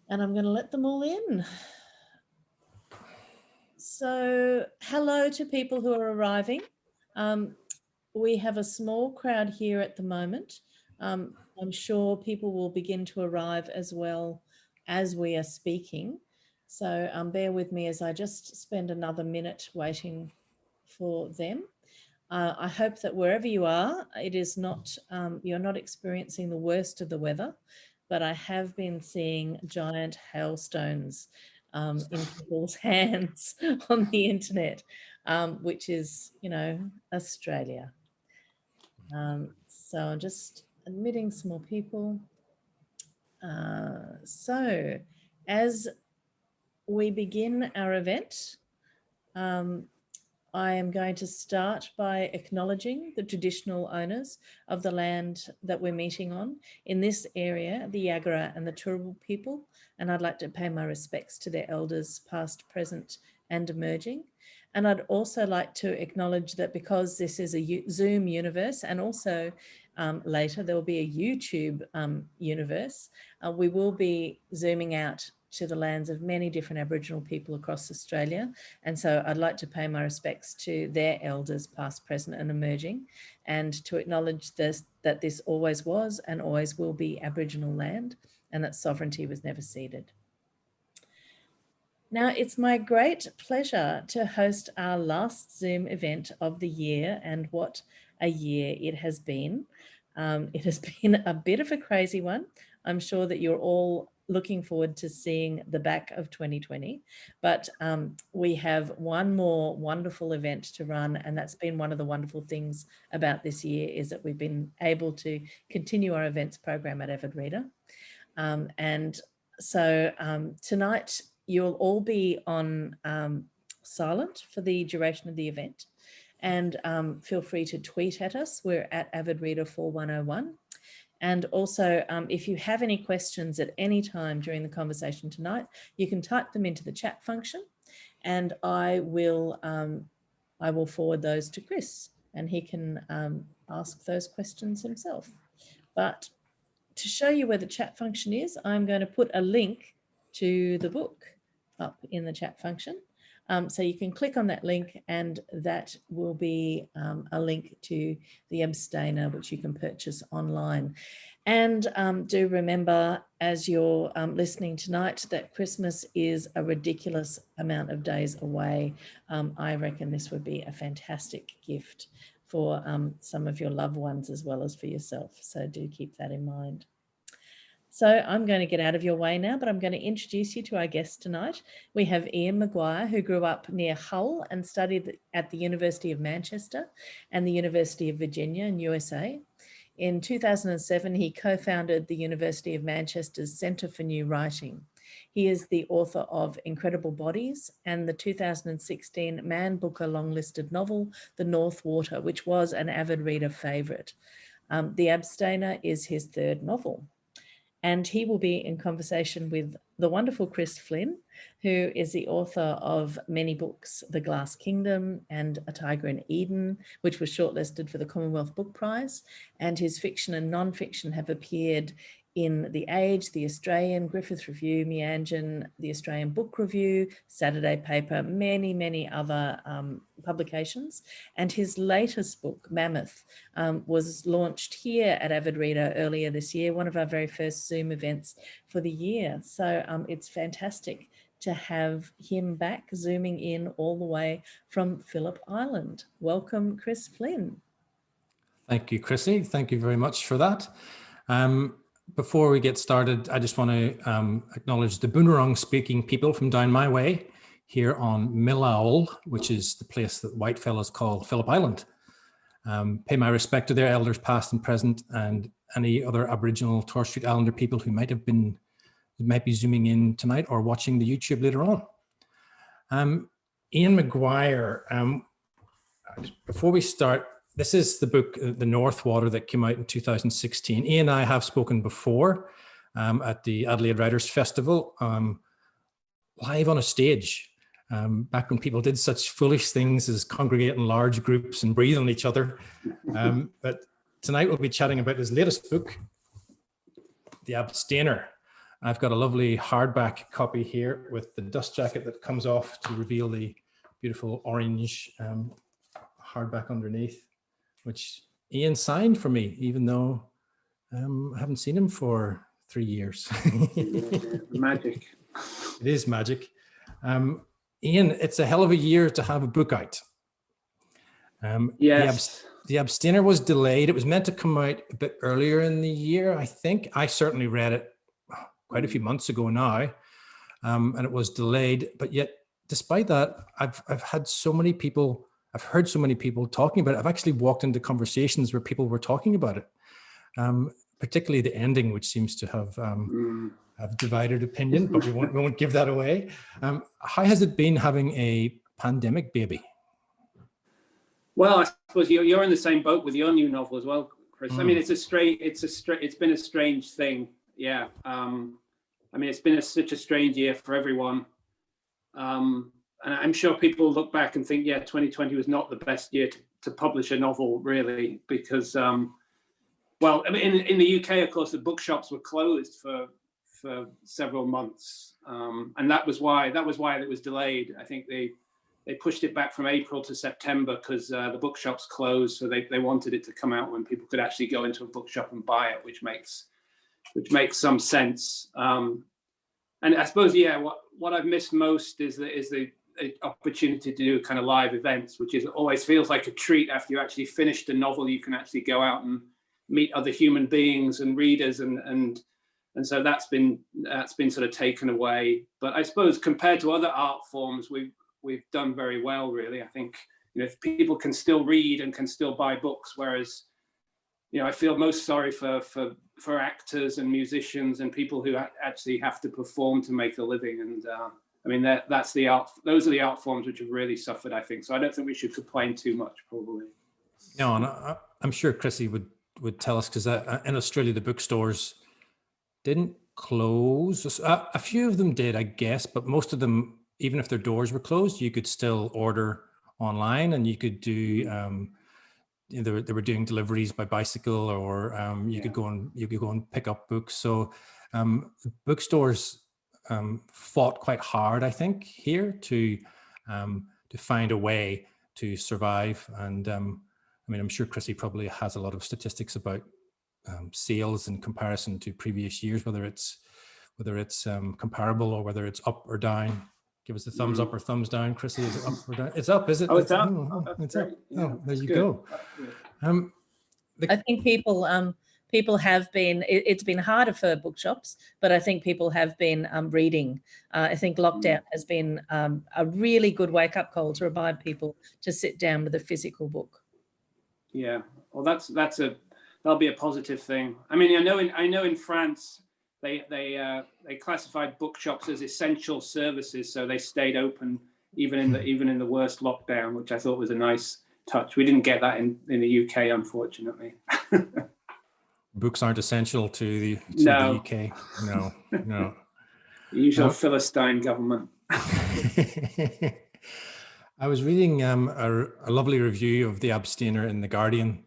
and I'm going to let them all in. So hello to people who are arriving. We have a small crowd here at the moment. I'm sure people will begin to arrive as well as we are speaking. So bear with me as I just spend another minute waiting for them. I hope that wherever you are, it is not, you're not experiencing the worst of the weather, but I have been seeing giant hailstones in people's hands on the internet, which is, you know, Australia. So I'm just admitting some more people. So as we begin our event, I am going to start by acknowledging the traditional owners of the land that we're meeting on. In this area, the Yagara and the Turrbal people, and I'd like to pay my respects to their elders past, present and emerging. And I'd also like to acknowledge that because this is a Zoom universe, and also later there will be a YouTube universe, we will be zooming out to the lands of many different Aboriginal people across Australia. And so I'd like to pay my respects to their elders, past, present and emerging, and to acknowledge this, that this always was and always will be Aboriginal land, and that sovereignty was never ceded. Now, it's my great pleasure to host our last Zoom event of the year, and what a year it has been. It has been a bit of a crazy one. I'm sure that you're all looking forward to seeing the back of 2020, but we have one more wonderful event to run, and that's been one of the wonderful things about this year, is that we've been able to continue our events program at Avid Reader. And so tonight you'll all be on silent for the duration of the event, and feel free to tweet at us. We're at Avid Reader 4101. And also, if you have any questions at any time during the conversation tonight, you can type them into the chat function, and I will forward those to Chris, and he can ask those questions himself. But to show you where the chat function is, I'm going to put a link to the book up in the chat function. So you can click on that link, and that will be a link to the Abstainer, which you can purchase online. And do remember, as you're listening tonight, that Christmas is a ridiculous amount of days away. I reckon this would be a fantastic gift for some of your loved ones as well as for yourself. So do keep that in mind. So I'm going to get out of your way now, but I'm going to introduce you to our guest tonight. We have Ian McGuire, who grew up near Hull and studied at the University of Manchester and the University of Virginia in USA. In 2007, he co-founded the University of Manchester's Centre for New Writing. He is the author of Incredible Bodies and the 2016 Man Booker long-listed novel, The North Water, which was an Avid Reader favourite. The Abstainer is his third novel. And he will be in conversation with the wonderful Chris Flynn, who is the author of many books, The Glass Kingdom and A Tiger in Eden, which was shortlisted for the Commonwealth Book Prize. And his fiction and non-fiction have appeared in The Age, The Australian, Griffith Review, Meanjin, The Australian Book Review, Saturday Paper, many, many other publications. And his latest book, Mammoth, was launched here at Avid Reader earlier this year, one of our very first Zoom events for the year. So it's fantastic to have him back, zooming in all the way from Phillip Island. Welcome, Chris Flynn. Thank you, Chrissy. Thank you very much for that. Before we get started, I just want to acknowledge the Boonwurrung speaking people from down my way here on Millaoul, which is the place that whitefellas call Phillip Island. Pay my respect to their elders past and present, and any other Aboriginal Torres Strait Islander people who might be zooming in tonight or watching the YouTube later on. Ian McGuire, before we start, this is the book, The North Water, that came out in 2016. Ian and I have spoken before at the Adelaide Writers Festival, live on a stage, back when people did such foolish things as congregate in large groups and breathe on each other. But tonight we'll be chatting about his latest book, The Abstainer. I've got a lovely hardback copy here with the dust jacket that comes off to reveal the beautiful orange hardback underneath, which Ian signed for me, even though I haven't seen him for 3 years. Magic. It is magic. Ian, it's a hell of a year to have a book out. Yes. The Abstainer was delayed. It was meant to come out a bit earlier in the year, I think. I certainly read it quite a few months ago now, and it was delayed. But yet, despite that, I've heard so many people talking about it. I've actually walked into conversations where people were talking about it, particularly the ending, which seems to have divided opinion, but we won't give that away. How has it been having a pandemic baby? Well, I suppose you're in the same boat with your new novel as well, Chris. I mean, it's been a strange thing. Yeah. I mean, it's been such a strange year for everyone. And I'm sure people look back and think, yeah, 2020 was not the best year to publish a novel, really, because, well, I mean, in the UK, of course, the bookshops were closed for several months, and that was why it was delayed. I think they pushed it back from April to September because the bookshops closed, so they wanted it to come out when people could actually go into a bookshop and buy it, which makes some sense. And I suppose, yeah, what I've missed most is the opportunity to do kind of live events, which always feels like a treat after you actually finished a novel. You can actually go out and meet other human beings and readers, and so that's been sort of taken away. But I suppose compared to other art forms, we've done very well, really. I think, if people can still read and can still buy books, whereas, I feel most sorry for actors and musicians and people who actually have to perform to make a living. And I mean, those are the art forms which have really suffered, I think. So I don't think we should complain too much, probably. No, and I'm sure Chrissy would tell us, because in Australia, the bookstores didn't close. A few of them did, I guess, but most of them, even if their doors were closed, you could still order online, and you could do. They were doing deliveries by bicycle, or you could go and pick up books. So bookstores fought quite hard, I think, here to find a way to survive. And I mean, I'm sure Chrissy probably has a lot of statistics about sales in comparison to previous years, whether it's comparable or whether it's up or down. Give us the thumbs up or thumbs down, Chrissy. Is it up or down? It's up, is it? Oh, it's up. It's up. Yeah, oh, there you good. go. I think people have been. It's been harder for bookshops, but I think people have been reading. I think lockdown has been a really good wake-up call to remind people to sit down with a physical book. Yeah, well, that'll be a positive thing. I mean, I know in France they classified bookshops as essential services, so they stayed open even in the worst lockdown, which I thought was a nice touch. We didn't get that in the UK, unfortunately. Books aren't essential to the UK. No. The usual Philistine government. I was reading a lovely review of The Abstainer in The Guardian,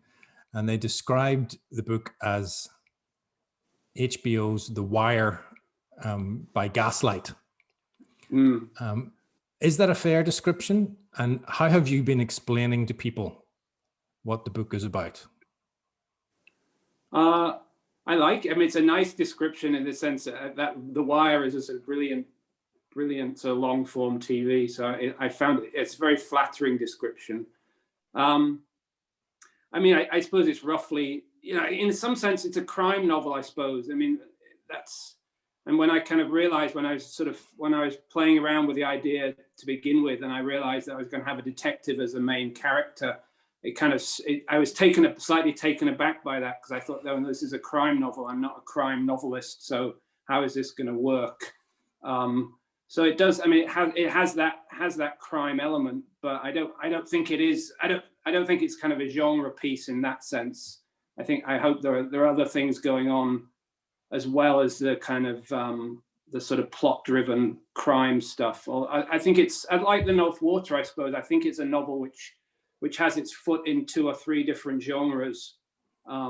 and they described the book as HBO's The Wire by gaslight. Is that a fair description? And how have you been explaining to people what the book is about? I mean, it's a nice description in the sense that The Wire is a brilliant long form TV. So I found it's a very flattering description. I mean, I suppose it's roughly, in some sense, it's a crime novel, I suppose. I mean, and when I kind of realized when I was playing around with the idea to begin with, and I realized that I was going to have a detective as the main character, I was slightly taken aback by that, because I thought, no, this is a crime novel. I'm not a crime novelist, so how is this going to work? So it does. I mean, it has that crime element, but I don't think it is. I don't think it's kind of a genre piece in that sense. I hope there are other things going on, as well as the kind of the sort of plot-driven crime stuff. I think it's like the thwart, I suppose. I think it's a novel which has its foot in 2 or 3 different genres. I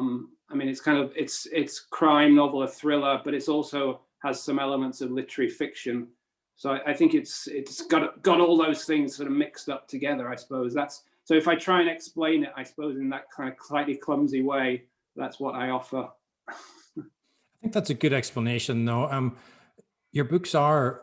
mean, it's crime novel, a thriller, but it's also has some elements of literary fiction. So I think it's got all those things sort of mixed up together, I suppose. So if I try and explain it, I suppose in that kind of slightly clumsy way, that's what I offer. I think that's a good explanation, though. Your books are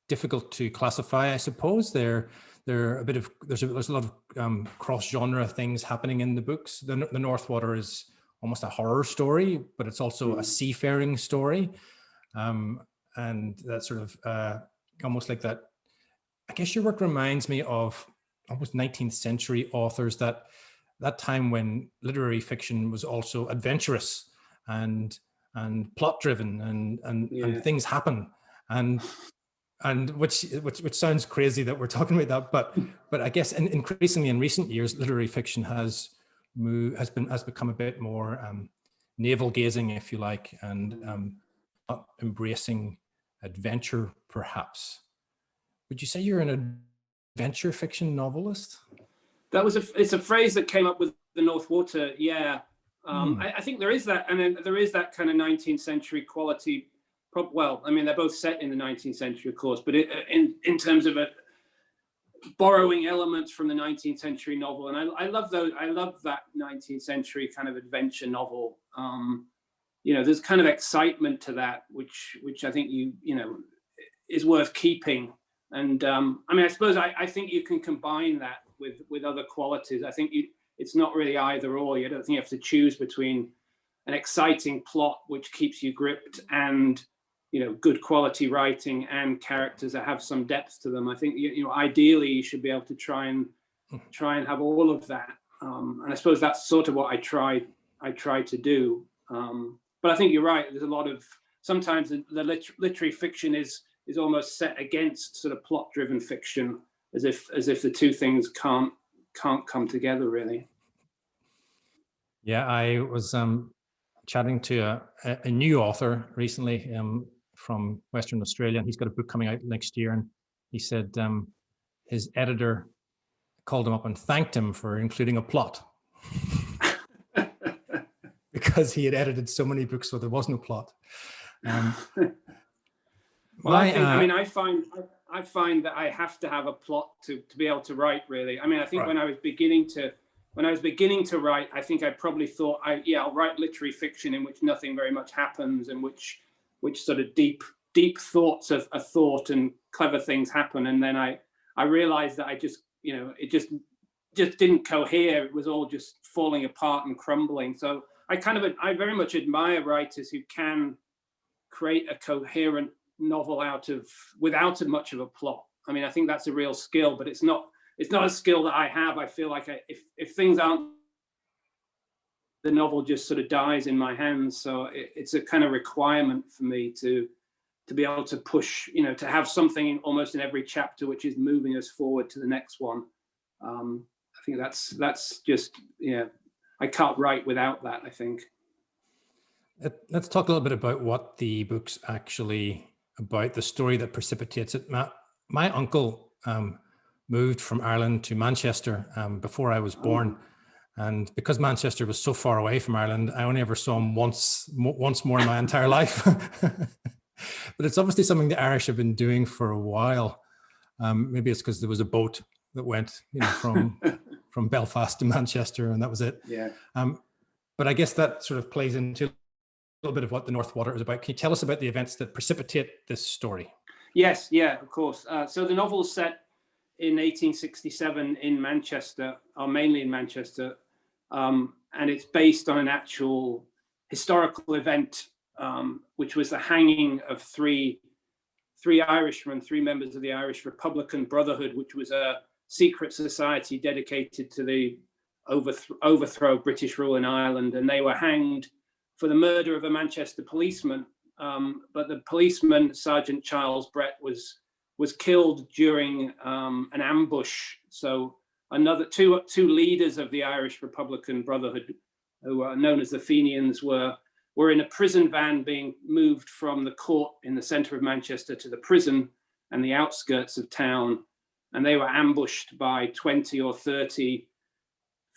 difficult to classify, I suppose. There's a lot of cross-genre things happening in the books. The Northwater is almost a horror story, but it's also a seafaring story, and that sort of almost like that. I guess your work reminds me of almost 19th century authors, that time when literary fiction was also adventurous and plot driven, and things happen, and which sounds crazy that we're talking about that, but I guess increasingly in recent years, literary fiction has become a bit more navel gazing, if you like, and not embracing adventure, perhaps. Would you say you're an adventure fiction novelist? It's a phrase that came up with the Northwater. Yeah. I think there is that, and then there is that kind of 19th century quality. Well, I mean, they're both set in the 19th century, of course, but in terms of borrowing elements from the 19th century novel, and I love those. I love that 19th century kind of adventure novel. There's kind of excitement to that, which I think is worth keeping. And I mean, I suppose I think you can combine that with other qualities. I think it's not really either or. You don't think you have to choose between an exciting plot which keeps you gripped and good quality writing and characters that have some depth to them. I think ideally you should be able to try and have all of that. And I suppose that's sort of what I try to do. But I think you're right. There's a lot of, sometimes the literary fiction is almost set against sort of plot-driven fiction, as if the two things can't come together, really. Yeah, I was chatting to a new author recently from Western Australia, and he's got a book coming out next year, and he said his editor called him up and thanked him for including a plot because he had edited so many books where there was no plot. Well, I find that I have to have a plot to be able to write, really. I mean, I think when I was beginning to write, I think I probably thought, I'll write literary fiction in which nothing very much happens, and which sort of deep thoughts of a thought and clever things happen. And then I realized that it just didn't cohere. It was all just falling apart and crumbling. So I very much admire writers who can create a coherent novel without much of a plot. I mean, I think that's a real skill, but it's not a skill that I have. I feel like if things aren't, the novel just sort of dies in my hands. So it's a kind of requirement for me to be able to push, to have something almost in every chapter which is moving us forward to the next one. I think that's just, I can't write without that, I think. Let's talk a little bit about what the book's actually about, the story that precipitates it. My uncle moved from Ireland to Manchester before I was born. And because Manchester was so far away from Ireland, I only ever saw him once more in my entire life. But it's obviously something the Irish have been doing for a while. Maybe it's because there was a boat that went from Belfast to Manchester, and that was it. Yeah. But I guess that sort of plays into a little bit of what the Northwater is about. Can you tell us about the events that precipitate this story? Yes, yeah, of course. So the novel's set in 1867 in Manchester, or mainly in Manchester, and it's based on an actual historical event, which was the hanging of three Irishmen, three members of the Irish Republican Brotherhood, which was a secret society dedicated to the overthrow of British rule in Ireland, and they were hanged for the murder of a Manchester policeman. But the policeman, Sergeant Charles Brett, was killed during an ambush. So another two leaders of the Irish Republican Brotherhood, who are known as the Fenians, were in a prison van being moved from the court in the centre of Manchester to the prison and the outskirts of town. And they were ambushed by 20 or 30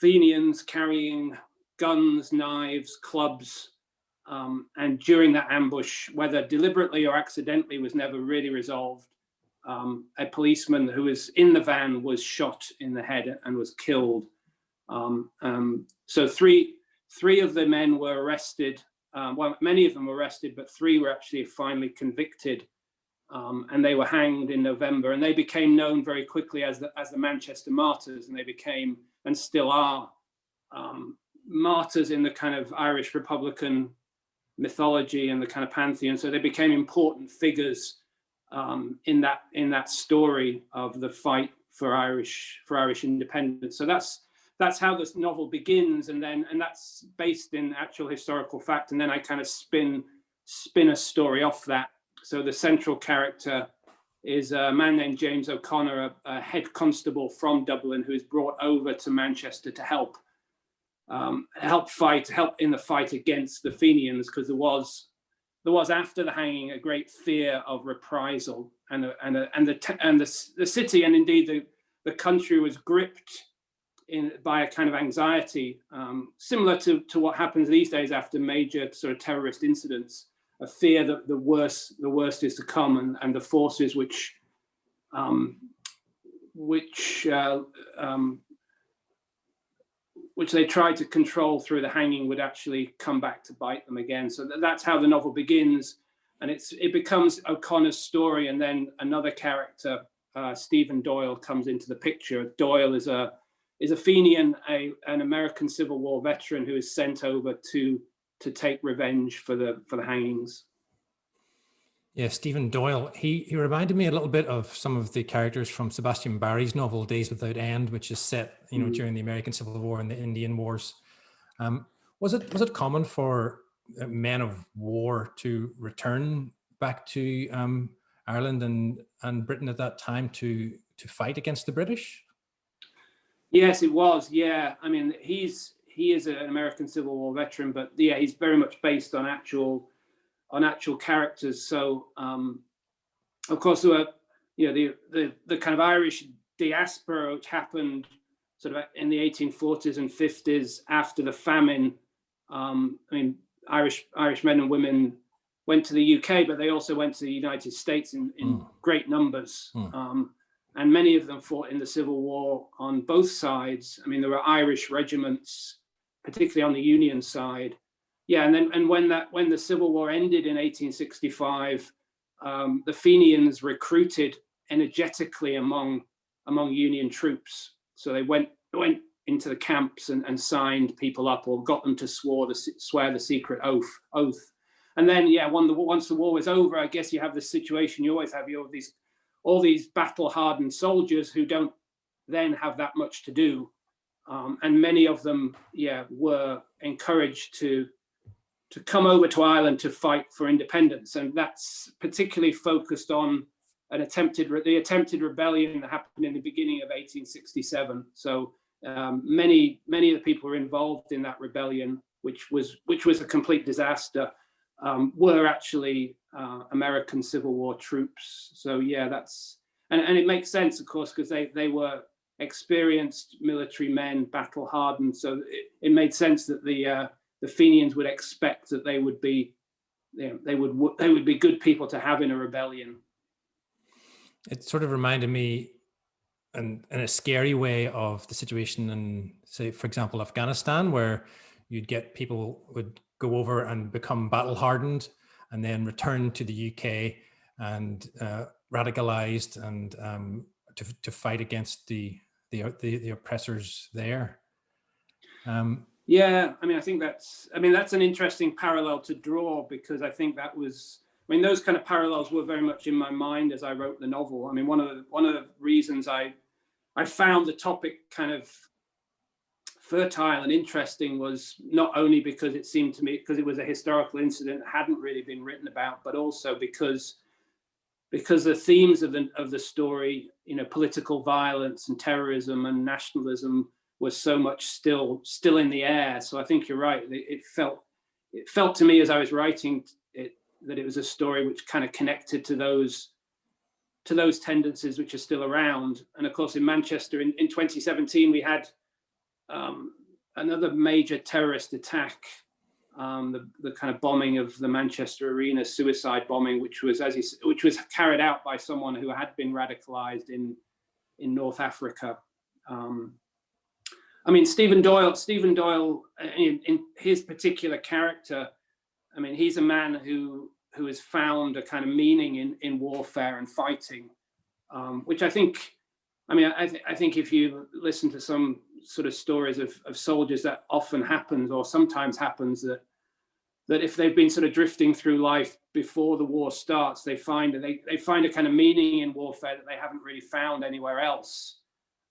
Fenians carrying guns, knives, clubs, And during that ambush, whether deliberately or accidentally, was never really resolved. A policeman who was in the van was shot in the head and was killed. So three of the men were arrested. Well, many of them were arrested, but three were actually finally convicted, and they were hanged in November. And they became known very quickly as the Manchester Martyrs, and they became, and still are, martyrs in the kind of Irish Republican mythology and the kind of pantheon. So they became important figures in that story of the fight for Irish independence. So that's how this novel begins, and that's based in actual historical fact. And then I kind of spin a story off that. So the central character is a man named James O'Connor, a head constable from Dublin, who is brought over to Manchester to help in the fight against the Fenians, because there was after the hanging a great fear of reprisal, and the city, and indeed the country, was gripped by a kind of anxiety, similar to what happens these days after major sort of terrorist incidents, a fear that the worst is to come, and the forces which they tried to control through the hanging would actually come back to bite them again. So that's how the novel begins, and it becomes O'Connor's story, and then another character, Stephen Doyle, comes into the picture. Doyle is a Fenian, an American Civil War veteran who is sent over to take revenge for the hangings. Yeah, Stephen Doyle. He reminded me a little bit of some of the characters from Sebastian Barry's novel Days Without End, which is set, during the American Civil War and the Indian Wars. Was it common for men of war to return back to Ireland and Britain at that time to fight against the British? Yes, it was. Yeah, I mean, he is an American Civil War veteran, but yeah, he's very much based on actual characters. So, of course, there were, the kind of Irish diaspora, which happened sort of in the 1840s and 50s after the famine. I mean, Irish men and women went to the UK, but they also went to the United States in great numbers. And many of them fought in the Civil War on both sides. I mean, there were Irish regiments, particularly on the Union side. Yeah, and when the Civil War ended in 1865, the Fenians recruited energetically among Union troops. So they went into the camps and signed people up, or got them to swear the secret oath. And then, yeah, once the war was over, I guess you have this situation you always have. You have all these battle-hardened soldiers who don't then have that much to do. And many of them, were encouraged to come over to Ireland to fight for independence. And that's particularly focused on the attempted rebellion that happened in the beginning of 1867. So many of the people who were involved in that rebellion, which was a complete disaster, were actually American Civil War troops. So yeah, and it makes sense, of course, because they were experienced military men, battle hardened. So it made sense that the Fenians would expect that they would be good people to have in a rebellion. It sort of reminded me, in a scary way, of the situation in, say, for example, Afghanistan, where you'd get people would go over and become battle hardened and then return to the UK and radicalized and to fight against the oppressors there. Yeah, I mean, I think that's an interesting parallel to draw, because I think those kind of parallels were very much in my mind as I wrote the novel. I mean, one of the reasons I found the topic kind of fertile and interesting was not only because it seemed to me, because it was a historical incident that hadn't really been written about, but also because the themes of the story, political violence and terrorism and nationalism, was so much still in the air. So I think you're right. It felt to me as I was writing it that it was a story which kind of connected to those tendencies which are still around. And of course, in Manchester in 2017, we had another major terrorist attack the kind of bombing of the Manchester Arena, suicide bombing, which was carried out by someone who had been radicalized in North Africa. I mean, Stephen Doyle, in his particular character, I mean, he's a man who has found a kind of meaning in warfare and fighting, which I think, I mean, I think if you listen to some sort of stories of soldiers, that often happens, or sometimes happens, that if they've been sort of drifting through life before the war starts, they find a kind of meaning in warfare that they haven't really found anywhere else.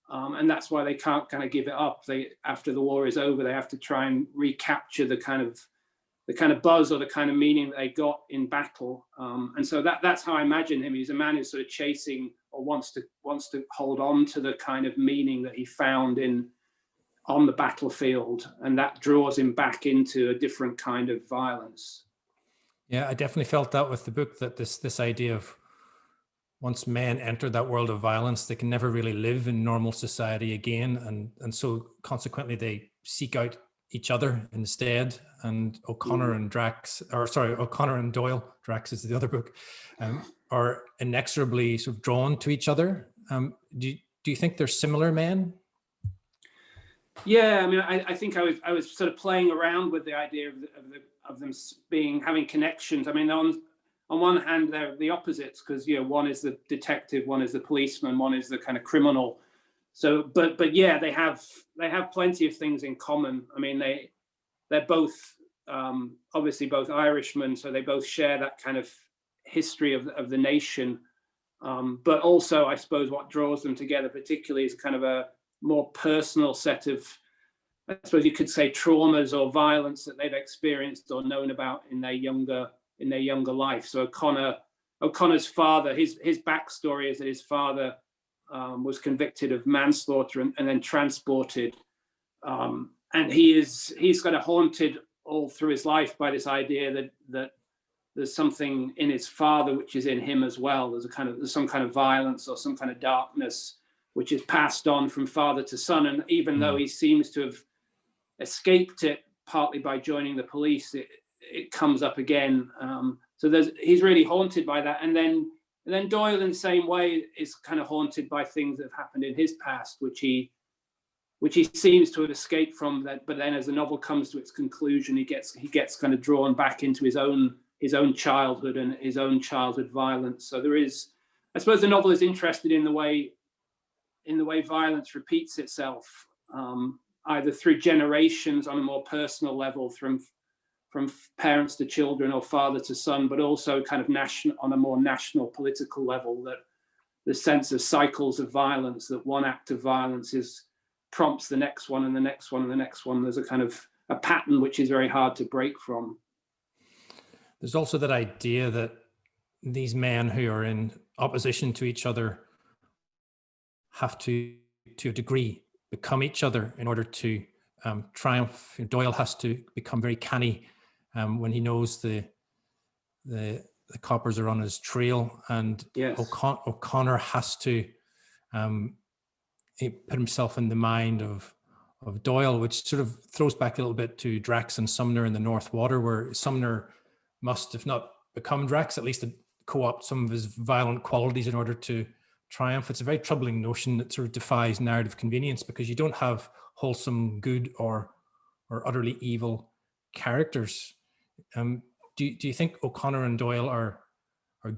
And that's why they can't kind of give it up. After the war is over, they have to try and recapture the kind of buzz or the kind of meaning that they got in battle. And so that's how I imagine him. He's a man who's sort of chasing, or wants to hold on to the kind of meaning that he found on the battlefield, and that draws him back into a different kind of violence. Yeah, I definitely felt that with the book, that this idea of once men enter that world of violence, they can never really live in normal society again, and so consequently they seek out each other instead. And O'Connor and Doyle, Drax is the other book, are inexorably sort of drawn to each other. Do you think they're similar men? Yeah, I mean, I think I was sort of playing around with the idea of them having connections. I mean, on one hand, they're the opposites, because one is the detective, one is the policeman, one is the kind of criminal. So, but yeah, they have plenty of things in common. I mean, they're both obviously both Irishmen, so they both share that kind of history of the nation. But also, I suppose what draws them together particularly is kind of a more personal set of, I suppose you could say, traumas or violence that they've experienced or known about in their younger life. So O'Connor's father, his backstory is that his father was convicted of manslaughter and then transported, and he's kind of haunted all through his life by this idea that there's something in his father which is in him as well. There's some kind of violence or some kind of darkness which is passed on from father to son. And even though he seems to have escaped it partly by joining the police, it comes up again. So he's really haunted by that. And then Doyle, in the same way, is kind of haunted by things that have happened in his past, which he seems to have escaped from. That, but then as the novel comes to its conclusion, he gets kind of drawn back into his own childhood and his own childhood violence. So there is, I suppose, the novel is interested in the way violence repeats itself, either through generations on a more personal level, from parents to children or father to son, but also kind of national, on a more national political level, that the sense of cycles of violence, that one act of violence prompts the next one and the next one and the next one. There's a kind of a pattern which is very hard to break from. There's also that idea that these men who are in opposition to each other have to a degree, become each other in order to triumph. Doyle has to become very canny when he knows the coppers are on his trail, and yes. O'Connor has to put himself in the mind of Doyle, which sort of throws back a little bit to Drax and Sumner in the North Water, where Sumner must, if not become Drax, at least co-opt some of his violent qualities in order to triumph. It's a very troubling notion that sort of defies narrative convenience, because you don't have wholesome good or utterly evil characters. Do you think O'Connor and Doyle are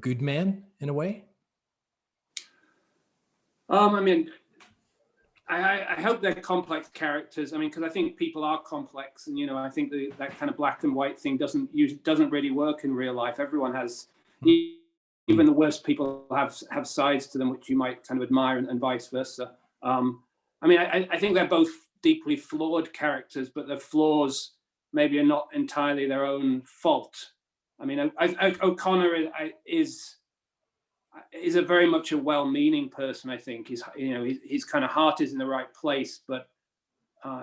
good men in a way? I mean, I hope they're complex characters. I mean, because I think people are complex, and I think that kind of black and white thing doesn't really work in real life. Everyone has, even the worst people have sides to them which you might kind of admire, and vice versa. I mean, I think they're both deeply flawed characters, but their flaws maybe are not entirely their own fault. I mean, O'Connor is a very much a well-meaning person. I think his kind of heart is in the right place, but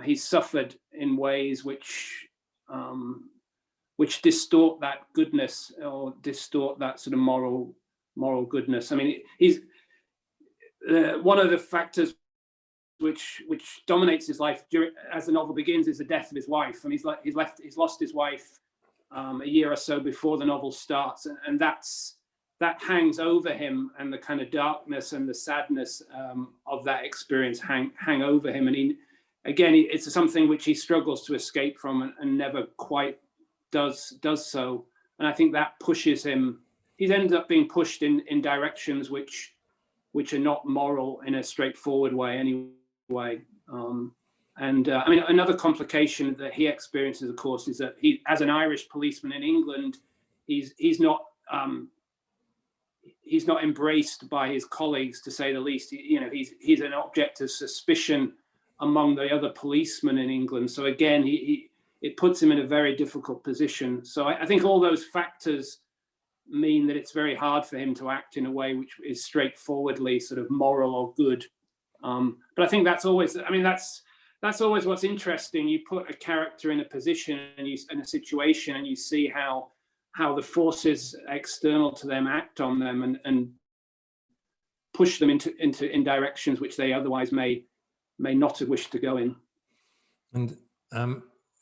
he's suffered in ways which distort that goodness, or distort that sort of moral goodness. I mean, he's one of the factors which dominates his life as the novel begins is the death of his wife, and he's lost his wife a year or so before the novel starts, and that hangs over him, and the kind of darkness and the sadness of that experience hang over him, and it's something which he struggles to escape from and never quite does so. And I think that pushes him. He ends up being pushed in directions which are not moral in a straightforward way anyway. I mean, another complication that he experiences, of course, is that he, as an Irish policeman in England, he's not embraced by his colleagues, to say the least. He's an object of suspicion among the other policemen in England. So again, it puts him in a very difficult position. So I think all those factors mean that it's very hard for him to act in a way which is straightforwardly sort of moral or good. But I think that's always what's interesting. You put a character in a position and in a situation, and you see how the forces external to them act on them and push them in directions which they otherwise may not have wished to go in. And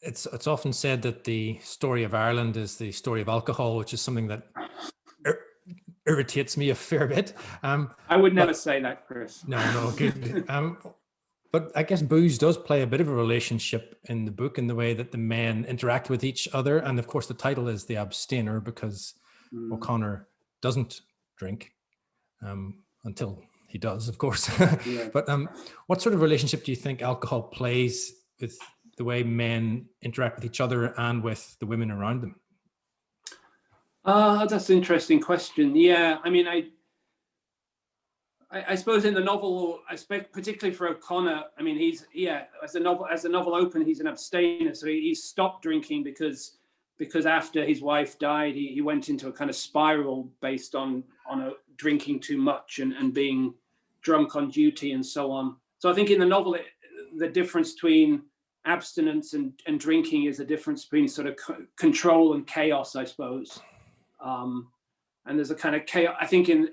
it's often said that the story of Ireland is the story of alcohol, which is something that irritates me a fair bit. I would never say that, Chris. No, good. But I guess booze does play a bit of a relationship in the book in the way that the men interact with each other. And of course, the title is The Abstainer because O'Connor doesn't drink until he does, of course. Yeah. But what sort of relationship do you think alcohol plays with the way men interact with each other and with the women around them? That's an interesting question. Yeah, I mean, I suppose in the novel, particularly for O'Connor, I mean, as the novel opens, he's an abstainer, so he stopped drinking because after his wife died, he went into a kind of spiral based on drinking too much and being drunk on duty and so on. So I think in the novel, the difference between abstinence and drinking is the difference between sort of control and chaos, I suppose. And there's a kind of chaos. I think in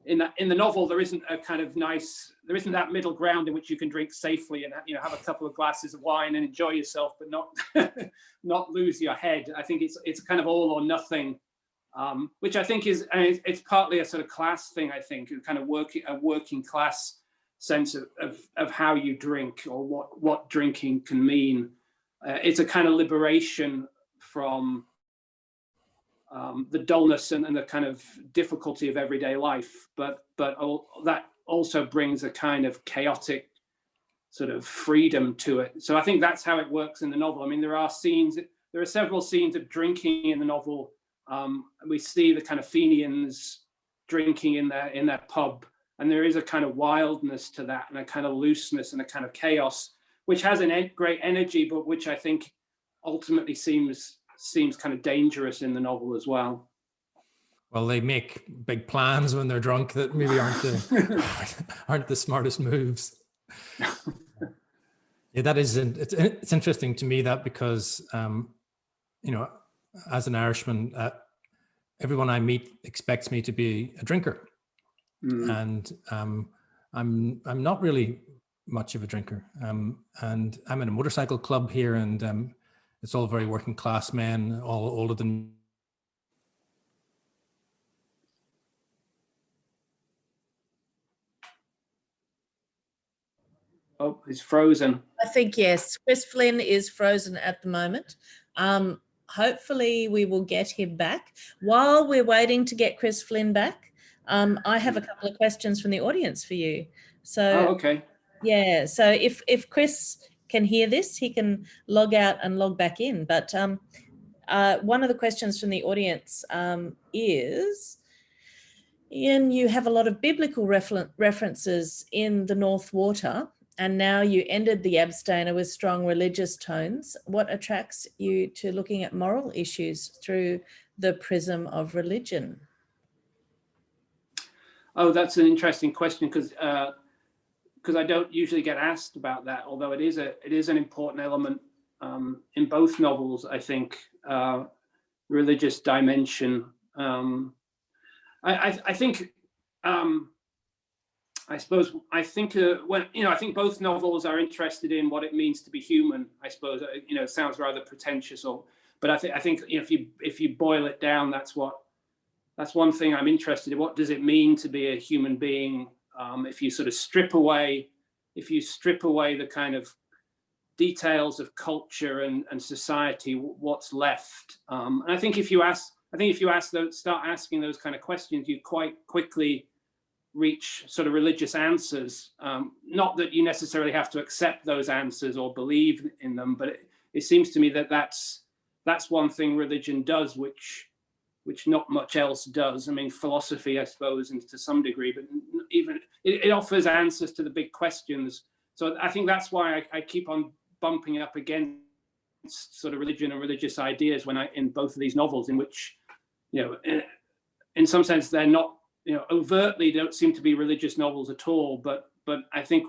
the novel, there isn't that middle ground in which you can drink safely and have a couple of glasses of wine and enjoy yourself, but not lose your head. I think it's kind of all or nothing, which I think it's partly a sort of class thing. I think kind of a working class sense of how you drink or what drinking can mean. It's a kind of liberation from the dullness and the kind of difficulty of everyday life, but that also brings a kind of chaotic sort of freedom to it. So I think that's how it works in the novel. I mean, there are several scenes of drinking in the novel. We see the kind of Fenians drinking in their pub, and there is a kind of wildness to that and a kind of looseness and a kind of chaos, which has a great energy, but which I think ultimately seems kind of dangerous in the novel as well. Well, they make big plans when they're drunk that maybe aren't the smartest moves. Yeah, that is, it's interesting to me that because, as an Irishman, everyone I meet expects me to be a drinker. And I'm not really much of a drinker. And I'm in a motorcycle club here, and it's all very working class men, all older than. Oh, he's frozen. I think, yes, Chris Flynn is frozen at the moment. Hopefully we will get him back. While we're waiting to get Chris Flynn back, I have a couple of questions from the audience for you. So, okay. Yeah, so if Chris can hear this, he can log out and log back in. But one of the questions from the audience is, Ian, you have a lot of biblical references in the North Water, and now you ended the Abstainer with strong religious tones. What attracts you to looking at moral issues through the prism of religion? Oh, that's an interesting question because I don't usually get asked about that, although it is an important element in both novels, I think, religious dimension. I think I suppose I think I think both novels are interested in what it means to be human. I suppose it sounds rather pretentious, but I think if you boil it down, that's one thing I'm interested in. What does it mean to be a human being? If you sort of strip away the kind of details of culture and society, what's left? And I think if you start asking those kind of questions, you quite quickly reach sort of religious answers. Not that you necessarily have to accept those answers or believe in them, but it seems to me that that's one thing religion does, which not much else does. I mean, philosophy, I suppose, and to some degree, but even it offers answers to the big questions. So I think that's why I keep on bumping up against sort of religion and religious ideas in both of these novels, in which, in some sense they're not, overtly don't seem to be religious novels at all. But I think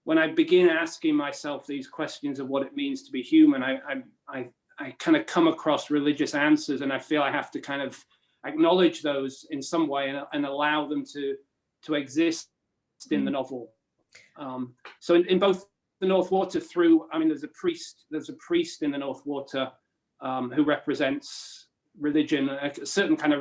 when I begin asking myself these questions of what it means to be human, I kind of come across religious answers, and I feel I have to kind of acknowledge those in some way and allow them to exist in the novel. So in both the North Water there's a priest in the North Water who represents religion, a certain kind of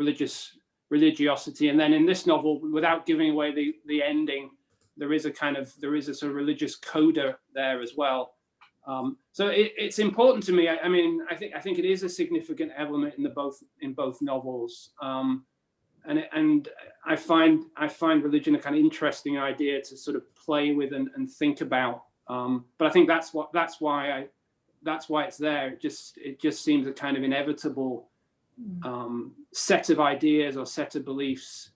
religiosity, and then in this novel, without giving away the ending, there is a sort of religious coda there as well. So it's important to me. I mean, I think it is a significant element in both novels, and I find religion a kind of interesting idea to sort of play with and think about. But I think that's why it's there. It just seems a kind of inevitable set of ideas or set of beliefs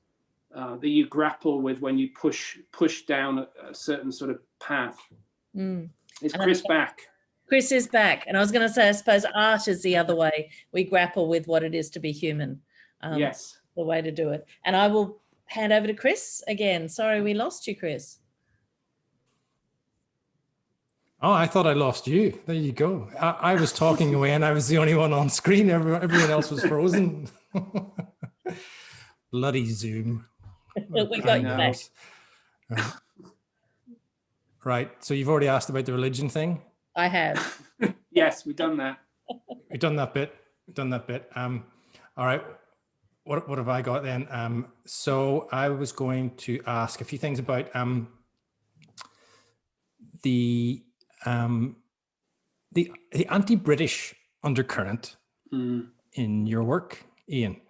that you grapple with when you push down a certain sort of path. Is Chris back? Chris is back. And I was going to say, I suppose art is the other way. We grapple with what it is to be human. Yes. The way to do it. And I will hand over to Chris again. Sorry, we lost you, Chris. Oh, I thought I lost you. There you go. I was talking away and I was the only one on screen. Everyone else was frozen. Bloody Zoom. We got you back. Right. So you've already asked about the religion thing? I have. Yes, we've done that. We've done that bit. All right. What have I got then? So I was going to ask a few things about the anti-British undercurrent in your work, Ian.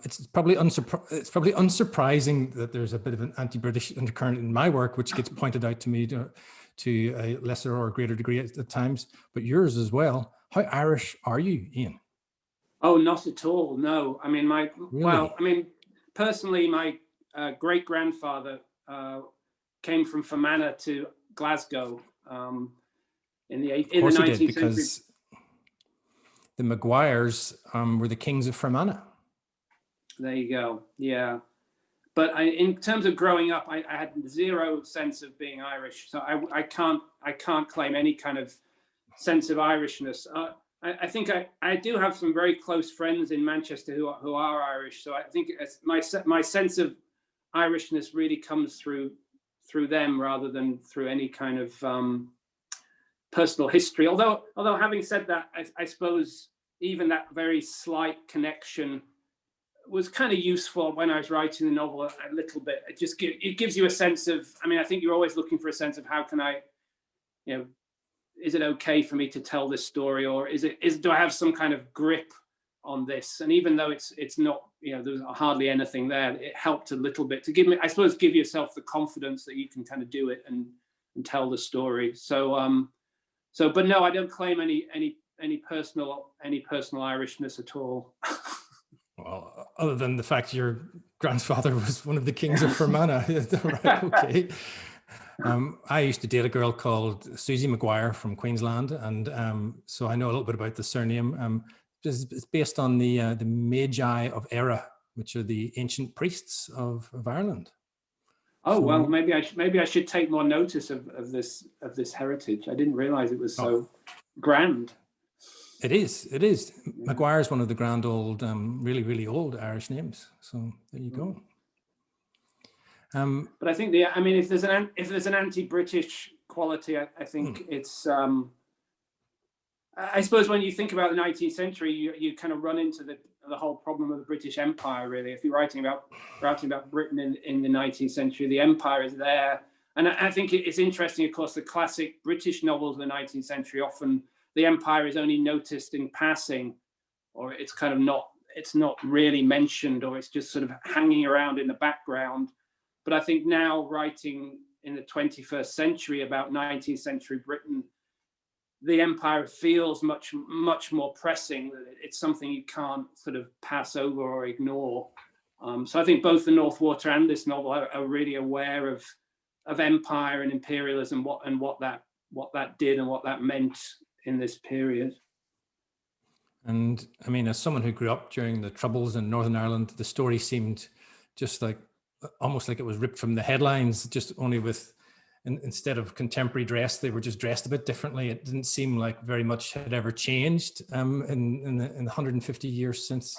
It's probably unsurprising that there's a bit of an anti-British undercurrent in my work, which gets pointed out to me to a lesser or greater degree at times, but yours as well. How Irish are you, Ian? Oh, not at all. No, I mean personally, my great grandfather came from Fermanagh to Glasgow in the 19th century. Because the McGuires were the kings of Fermanagh. There you go. Yeah, but in terms of growing up, I had zero sense of being Irish, so I can't claim any kind of sense of Irishness. I think I do have some very close friends in Manchester who are Irish, so I think my sense of Irishness really comes through them rather than through any kind of personal history. Although having said that, I suppose even that very slight connection was kind of useful when I was writing the novel a little bit. It gives you a sense of, I mean, I think you're always looking for a sense of how can I, is it okay for me to tell this story, or do I have some kind of grip on this? And even though it's not, there's hardly anything there, it helped a little bit to give yourself the confidence that you can kind of do it and tell the story. So but no, I don't claim any personal Irishness at all. Well, other than the fact your grandfather was one of the kings of Fermanagh. Right, okay. I used to date a girl called Susie McGuire from Queensland, and so I know a little bit about the surname. It's based on the Magi of Era, which are the ancient priests of Ireland. Oh, so, well, maybe I should take more notice of this heritage. I didn't realize it was so grand. It is. Yeah. McGuire is one of the grand old, really, really old Irish names. So there you go. But I think I mean, if there's an anti-British quality, I think it's. I suppose when you think about the 19th century, you kind of run into the whole problem of the British Empire. Really, if you're writing about Britain in the 19th century, the empire is there, and I think it's interesting. Of course, the classic British novels of the 19th century, often the empire is only noticed in passing, or it's kind of not. It's not really mentioned, or it's just sort of hanging around in the background. But I think now, writing in the 21st century about 19th century Britain, the empire feels much more pressing. It's something you can't sort of pass over or ignore. So I think both the North Water and this novel are really aware of empire and imperialism, what that did and what that meant in this period. And I mean, as someone who grew up during the Troubles in Northern Ireland, the story seemed just like almost like it was ripped from the headlines, just only with. And instead of contemporary dress, they were just dressed a bit differently. It didn't seem like very much had ever changed in the 150 years since.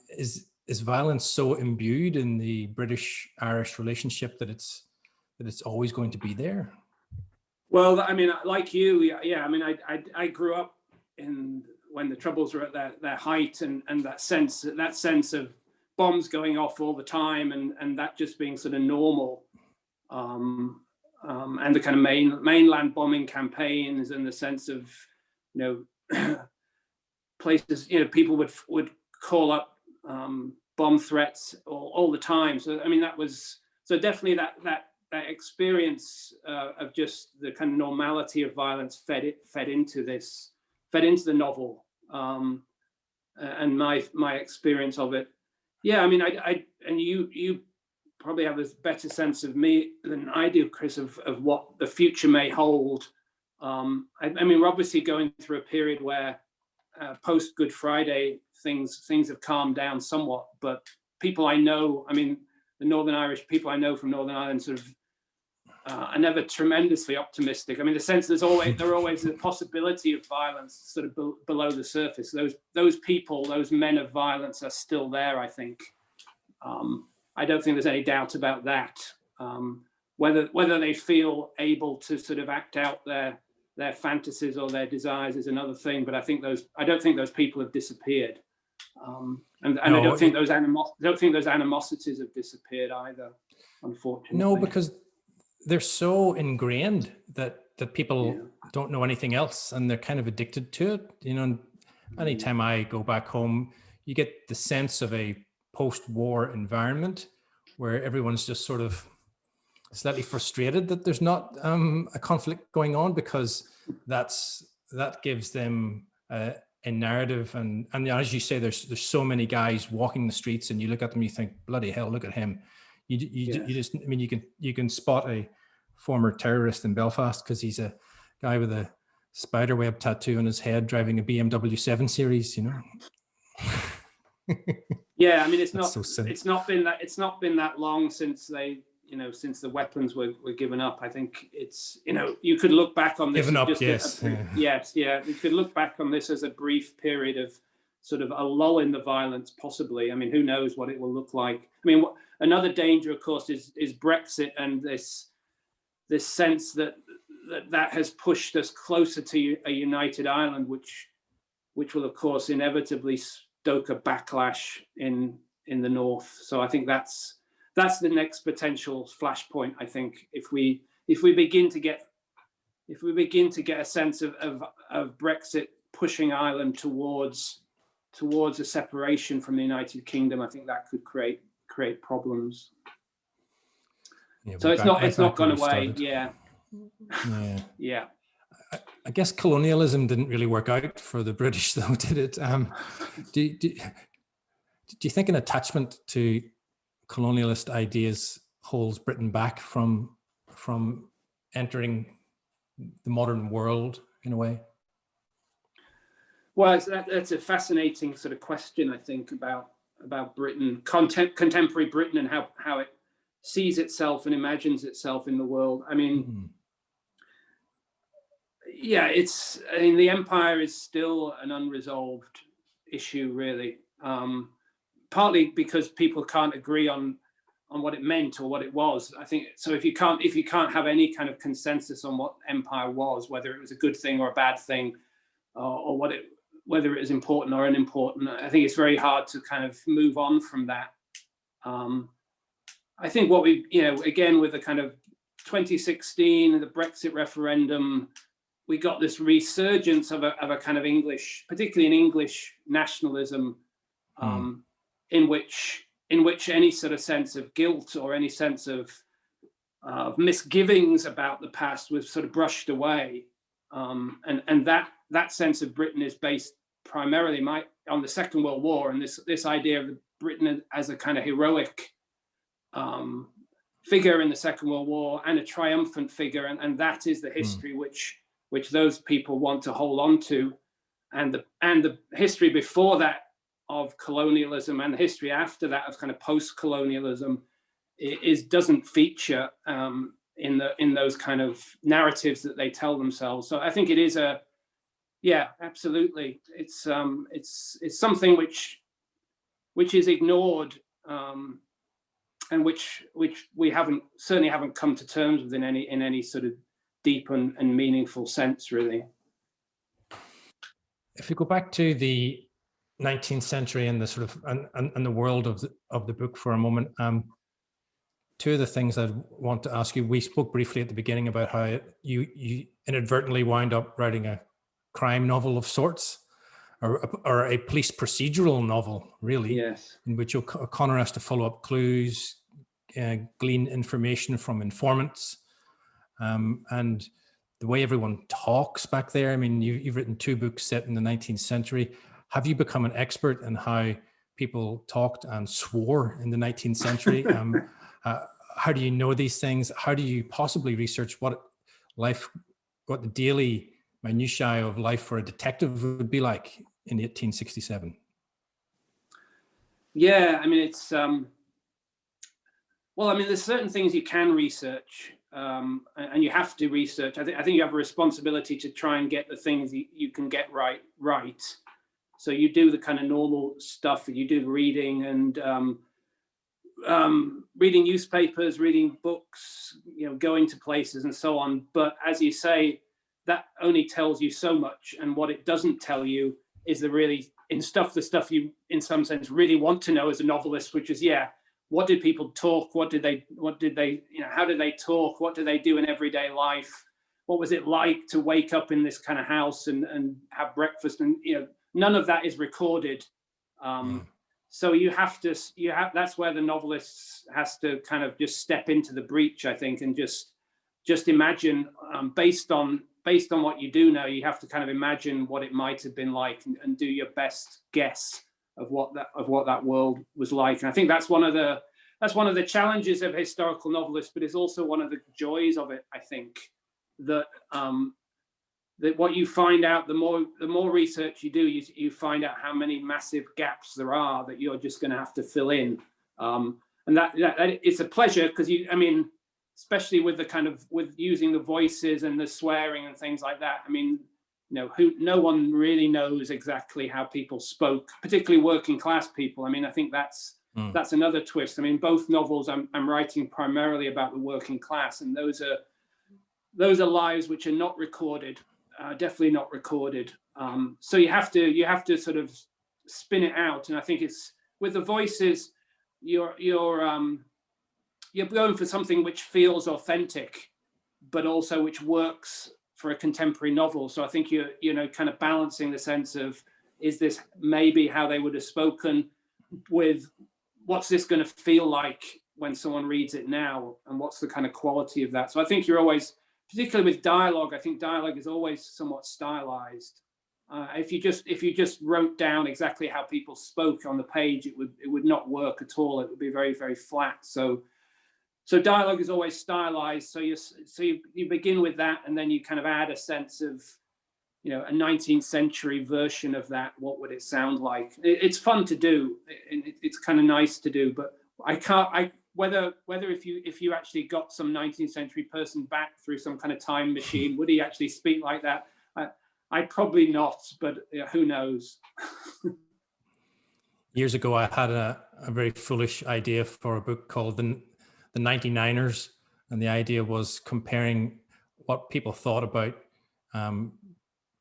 Is violence so imbued in the British-Irish relationship that it's always going to be there? Well, I mean, like you, yeah. I mean, I grew up when the Troubles were at their height, and that sense of bombs going off all the time, and that just being sort of normal. And the kind of mainland bombing campaigns, and the sense of, places, people would call up bomb threats all the time. So I mean, that was definitely that experience of just the kind of normality of violence fed into the novel, and my experience of it. Yeah, I mean, and you probably have a better sense of me than I do, Chris, of what the future may hold. I mean, we're obviously going through a period where post Good Friday, things have calmed down somewhat, but people I know, I mean, the Northern Irish people I know from Northern Ireland sort of are never tremendously optimistic. I mean, the sense there are always the possibility of violence sort of below the surface. Those people, those men of violence are still there, I think. I don't think there's any doubt about that. Whether they feel able to sort of act out their fantasies or their desires is another thing. But I don't think those people have disappeared, and no, I don't think those animosities have disappeared either, unfortunately. No, because they're so ingrained that people don't know anything else, and they're kind of addicted to it. Anytime I go back home, you get the sense of a post-war environment where everyone's just sort of slightly frustrated that there's not a conflict going on, because that gives them a narrative, and as you say, there's so many guys walking the streets, and you look at them, you think, bloody hell, look at him. You just, I mean, you can spot a former terrorist in Belfast because he's a guy with a spiderweb tattoo on his head driving a BMW 7 Series, Yeah, I mean, it's not been that long since since the weapons were given up. I think it's, you could look back on this. Given up, yes. You could look back on this as a brief period of sort of a lull in the violence, possibly. I mean, who knows what it will look like. I mean, another danger, of course, is Brexit, and this sense that has pushed us closer to a united Ireland, which will, of course, inevitably stoke a backlash in the north. So I think that's the next potential flashpoint. I think if we begin to get a sense of Brexit pushing Ireland towards a separation from the United Kingdom, I think that could create problems. So it's not gone away. Yeah. Yeah. I guess colonialism didn't really work out for the British, though, did it? Do you think an attachment to colonialist ideas holds Britain back from entering the modern world in a way? Well, that's a fascinating sort of question, I think, about Britain, contemporary Britain, and how it sees itself and imagines itself in the world. I mean, the empire is still an unresolved issue, really. Partly because people can't agree on what it meant or what it was. I think so. If you can't have any kind of consensus on what empire was, whether it was a good thing or a bad thing, or whether it is important or unimportant, I think it's very hard to kind of move on from that. I think what we, again, with the kind of 2016 and the Brexit referendum, we got this resurgence of a kind of English, particularly an English nationalism, in which any sort of sense of guilt or any sense of misgivings about the past was sort of brushed away, and that sense of Britain is based primarily on the Second World War and this idea of Britain as a kind of heroic figure in the Second World War and a triumphant figure, and that is the history which those people want to hold on to, and the history before that of colonialism and the history after that of kind of post-colonialism doesn't feature in those kind of narratives that they tell themselves. So I think it is absolutely. It's something which is ignored, and which we certainly haven't come to terms with in any sort of deep and meaningful sense, really. If we go back to the 19th century and the sort of and the world of the book for a moment, two of the things I want to ask you, we spoke briefly at the beginning about how you inadvertently wound up writing a crime novel of sorts, or a police procedural novel, really. Yes. In which O'Connor has to follow up clues, glean information from informants, and the way everyone talks back there. I mean, you've written two books set in the 19th century. Have you become an expert in how people talked and swore in the 19th century? How do you know these things? How do you possibly research what the daily minutiae of life for a detective would be like in 1867? Yeah, I mean, it's well, I mean, there's certain things you can research, and you have to research. I think you have a responsibility to try and get the things you can get right. So you do the kind of normal stuff, you do reading and reading newspapers, reading books, going to places and so on. But as you say, that only tells you so much, and what it doesn't tell you is the stuff you, in some sense, really want to know as a novelist, which is, what did people talk? What did they, how did they talk? What do they do in everyday life? What was it like to wake up in this kind of house and have breakfast? And, none of that is recorded. So that's where the novelist has to kind of just step into the breach, I think, and just imagine, based on what you do know, you have to kind of imagine what it might have been like and do your best guess of what that world was like. And I think that's one of the challenges of historical novelists, but it's also one of the joys of it, I think, that what you find out, the more research you do, you find out how many massive gaps there are that you're just going to have to fill in. And that it's a pleasure, because especially with with using the voices and the swearing and things like that. I mean, no one really knows exactly how people spoke, particularly working class people. I mean, I think that's another twist. I mean, both novels I'm writing primarily about the working class, and those are lives which are not recorded, definitely not recorded. So you have to sort of spin it out. And I think it's with the voices, you're going for something which feels authentic, but also which works for a contemporary novel. So I think you're kind of balancing the sense of, is this maybe how they would have spoken, with what's this going to feel like when someone reads it now, and what's the kind of quality of that. So I think you're always, particularly with dialogue, I think dialogue is always somewhat stylized. If you just wrote down exactly how people spoke on the page, it would not work at all. It would be very, very flat. So dialogue is always stylized. So you begin with that, and then you kind of add a sense of, a 19th century version of that. What would it sound like? It's fun to do. It's kind of nice to do, but whether if you actually got some 19th century person back through some kind of time machine, would he actually speak like that? I probably not, but who knows? Years ago, I had a very foolish idea for a book called the 99ers, and the idea was comparing what people thought about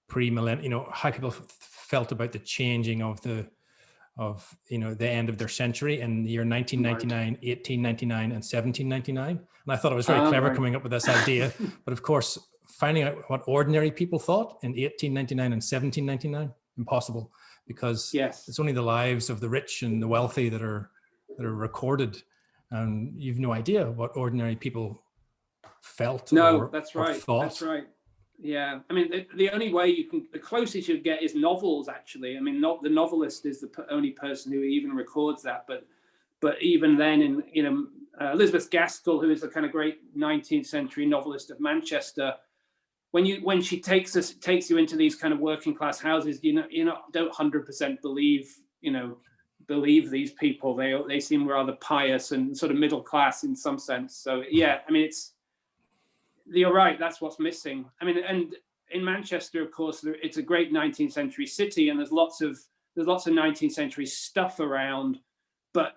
pre-millennium, how people felt about the changing of the end of their century in the year 1999, 1899, and 1799. And I thought it was very clever coming up with this idea. But of course, finding out what ordinary people thought in 1899 and 1799, impossible, because it's only the lives of the rich and the wealthy that are recorded, and you've no idea what ordinary people felt. No, that's right. Thought. That's right. Yeah, I mean, the only way the closest you get is novels, actually. I mean, not the novelist is the only person who even records that, but even then, Elizabeth Gaskell, who is a kind of great 19th century novelist of Manchester, when she takes you into these kind of working class houses, don't 100% believe these people. They seem rather pious and sort of middle class in some sense. So yeah, I mean, you're right. That's what's missing. I mean, and in Manchester, of course, it's a great 19th century city, and there's lots of 19th century stuff around. But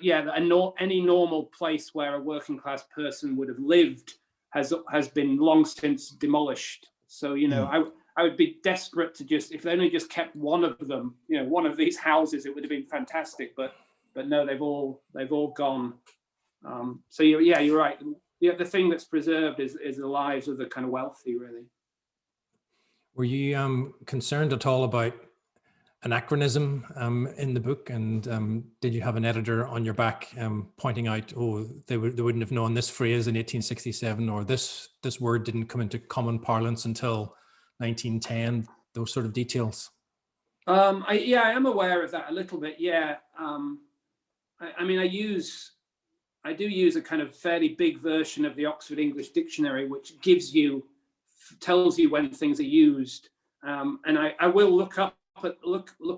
yeah, any normal place where a working class person would have lived has been long since demolished. So I would be desperate to if they only just kept one of them, one of these houses, it would have been fantastic. But no, they've all gone. So you're right. The thing that's preserved is the lives of the kind of wealthy, really. Were you concerned at all about anachronism in the book? And did you have an editor on your back pointing out, they wouldn't have known this phrase in 1867, or this word didn't come into common parlance until 1910, those sort of details? I am aware of that a little bit, yeah. I mean, I do use a kind of fairly big version of the Oxford English Dictionary, which tells you when things are used. And I will look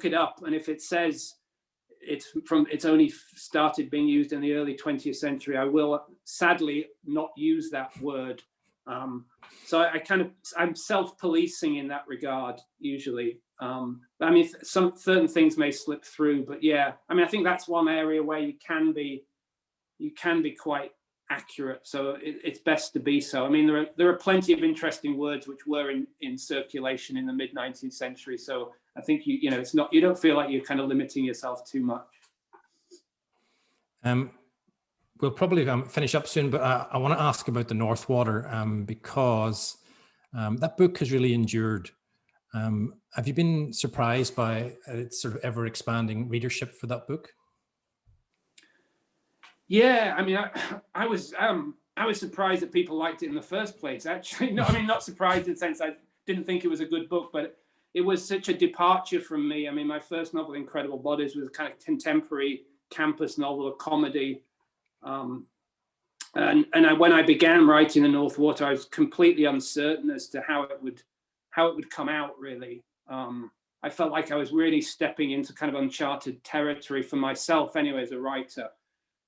it up. And if it says it's only started being used in the early 20th century, I will sadly not use that word. So I'm self-policing in that regard usually. I mean, some certain things may slip through, but yeah, I mean, I think that's one area where you can be quite accurate, so it's best to be so. I mean, there are plenty of interesting words which were in circulation in the mid 19th century, so I think you don't feel like you're kind of limiting yourself too much. We'll probably finish up soon, but I want to ask about the North Water because that book has really endured. Have you been surprised by its sort of ever expanding readership for that book? Yeah, I mean, I was surprised that people liked it in the first place. Actually, no, I mean, not surprised in the sense I didn't think it was a good book, but it was such a departure from me. I mean, my first novel, Incredible Bodies, was a kind of contemporary campus novel, a comedy, and when I began writing The North Water, I was completely uncertain as to how it would come out. Really, I felt like I was really stepping into kind of uncharted territory for myself, anyway, as a writer.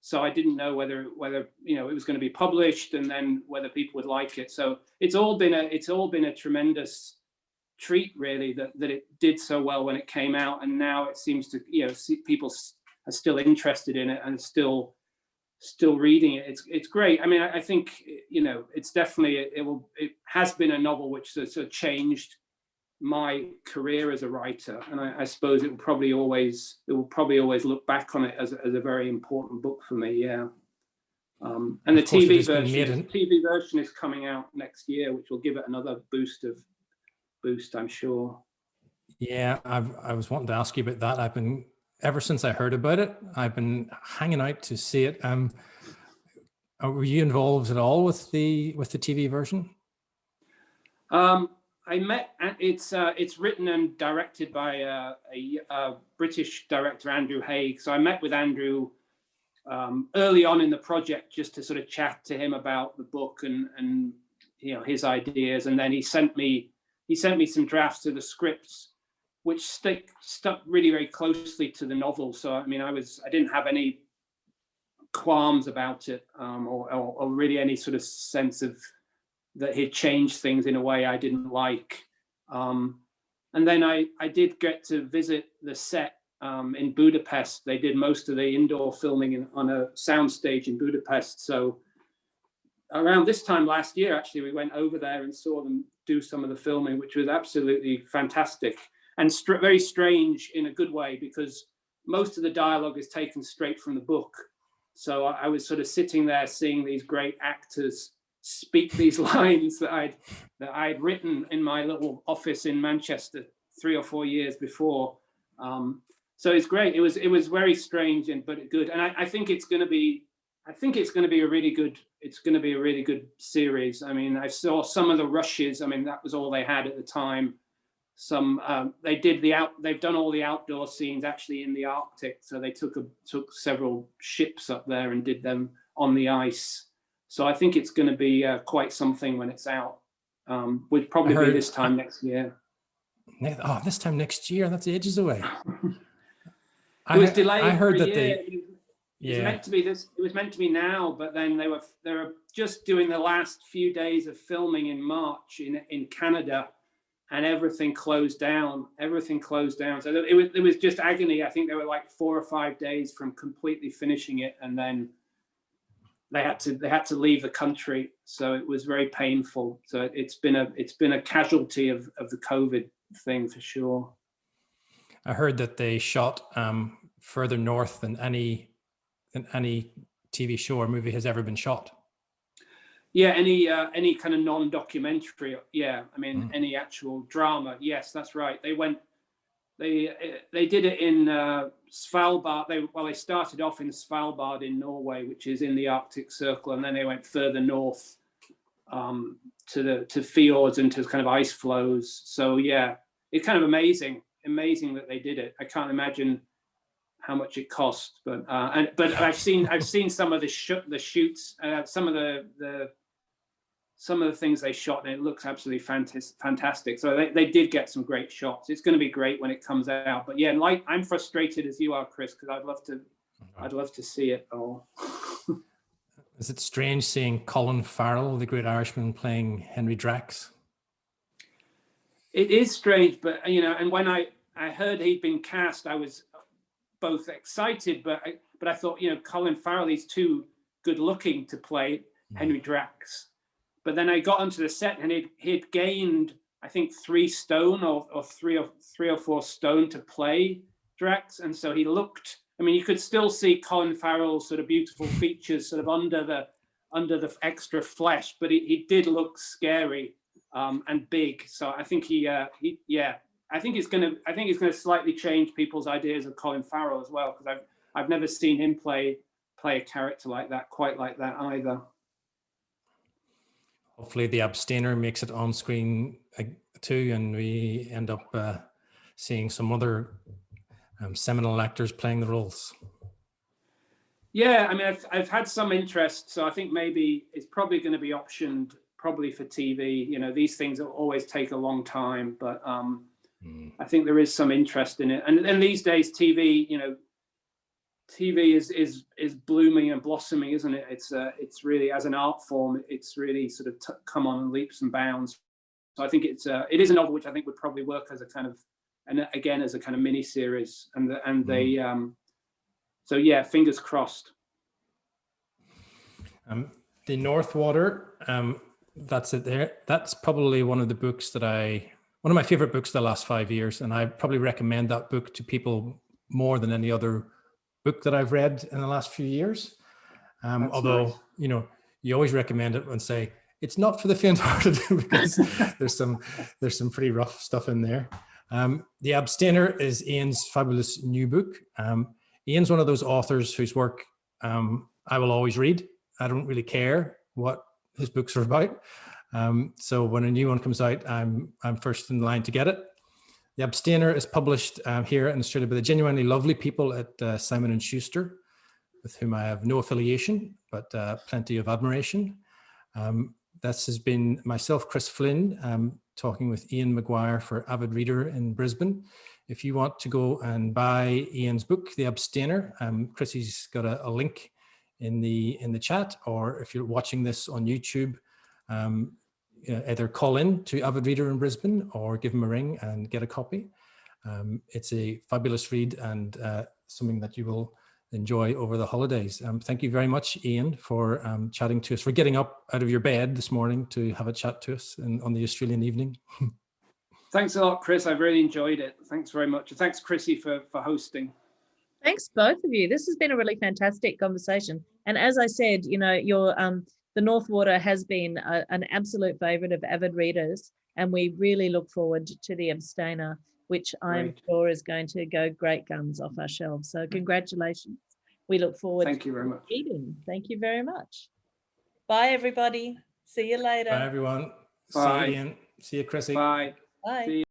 So I didn't know whether it was going to be published, and then whether people would like it. So it's all been a tremendous treat, really, that it did so well when it came out, and now it seems to people are still interested in it and still reading it. It's great. I mean, I think it's definitely it has been a novel which sort of changed my career as a writer, and I suppose it will probably always look back on it as a very important book for me. Yeah. And the TV version is coming out next year, which will give it another boost, I'm sure. Yeah, I was wanting to ask you about that. Ever since I heard about it, I've been hanging out to see it. Were you involved at all with the TV version? It's written and directed by a British director, Andrew Haigh. So I met with Andrew early on in the project just to sort of chat to him about the book and his ideas, and then he sent me some drafts of the scripts, which stuck really very closely to the novel. So I mean, I didn't have any qualms about it, or really any sort of sense of that he'd changed things in a way I didn't like. And then I did get to visit the set in Budapest. They did most of the indoor filming on a soundstage in Budapest. So around this time last year, actually, we went over there and saw them do some of the filming, which was absolutely fantastic and very strange in a good way, because most of the dialogue is taken straight from the book. So I was sort of sitting there seeing these great actors speak these lines that I'd written in my little office in Manchester 3 or 4 years before. So it's great. It was very strange but good. And I think it's going to be a really good series. I mean, I saw some of the rushes. I mean, that was all they had at the time. They've done all the outdoor scenes actually in the Arctic. So they took several ships up there and did them on the ice. So I think it's going to be quite something when it's out. Would probably be this time next year. Oh, this time next year? That's ages away. It was delayed. I heard that It was meant to be this. It was meant to be now, but then they were just doing the last few days of filming in March in Canada, and everything closed down. So it was just agony. I think they were like 4 or 5 days from completely finishing it, and then they had to leave the country. So it was very painful. So it's been a casualty of the COVID thing for sure. I heard that they shot further north than any TV show or movie has ever been shot. Yeah, any kind of non-documentary. Yeah, I mean, any actual drama. Yes, that's right. They did it in Svalbard. They started off in Svalbard in Norway, which is in the Arctic Circle, and then they went further north to fjords and to kind of ice flows. So yeah, it's kind of amazing that they did it. I can't imagine how much it cost, but I've seen some of the shoots, some of the things they shot, and it looks absolutely fantastic. So they did get some great shots. It's going to be great when it comes out. But yeah, like, I'm frustrated as you are, Chris, because I'd love to see it all. Is it strange seeing Colin Farrell, the great Irishman, playing Henry Drax? It is strange, but and when I heard he'd been cast, I was both excited, but I thought, Colin Farrell, he's too good looking to play Henry Drax. But then I got onto the set, and he'd gained, I think, 3 stone or 3 or 4 stone to play Drax, and so he looked. I mean, you could still see Colin Farrell's sort of beautiful features sort of under the extra flesh, but he did look scary and big. So I think I think it's going to slightly change people's ideas of Colin Farrell as well, because I've never seen him play a character quite like that either. Hopefully the Abstainer makes it on screen too, and we end up seeing some other seminal actors playing the roles. Yeah, I mean, I've had some interest, so I think maybe it's probably going to be optioned probably for TV. These things always take a long time, but I think there is some interest in it. And these days, TV, TV is blooming and blossoming, isn't it? It's really, as an art form, it's really sort of come on leaps and bounds. So I think it is a novel which I think would probably work as a kind of, and again as a kind of mini series. And they so yeah, fingers crossed. The North Water, that's it there. That's probably one of my favorite books the last 5 years, and I probably recommend that book to people more than any other book that I've read in the last few years. Although nice. You always recommend it and say it's not for the faint-hearted because there's some pretty rough stuff in there. The Abstainer is Ian's fabulous new book. Ian's one of those authors whose work I will always read. I don't really care what his books are about. So when a new one comes out, I'm first in line to get it. The Abstainer is published here in Australia by the genuinely lovely people at Simon & Schuster, with whom I have no affiliation, but plenty of admiration. This has been myself, Chris Flynn, talking with Ian McGuire for Avid Reader in Brisbane. If you want to go and buy Ian's book, The Abstainer, Chrissy's got a link in the chat, or if you're watching this on YouTube, either call in to Avid Reader in Brisbane or give him a ring and get a copy. It's a fabulous read and something that you will enjoy over the holidays. Thank you very much, Ian, for chatting to us, for getting up out of your bed this morning to have a chat to us on the Australian evening. Thanks a lot, Chris. I've really enjoyed it. Thanks very much. And thanks, Chrissy, for hosting. Thanks, both of you. This has been a really fantastic conversation. And as I said, you know, your the Northwater has been an absolute favourite of avid readers, and we really look forward to the Abstainer, which I'm sure is going to go great guns off our shelves. So congratulations. We look forward Thank you very much. reading. Thank you very much. Bye, everybody. See you later. Bye, everyone. Bye. See you, Ian. See you, Chrissy. Bye. Bye. See you.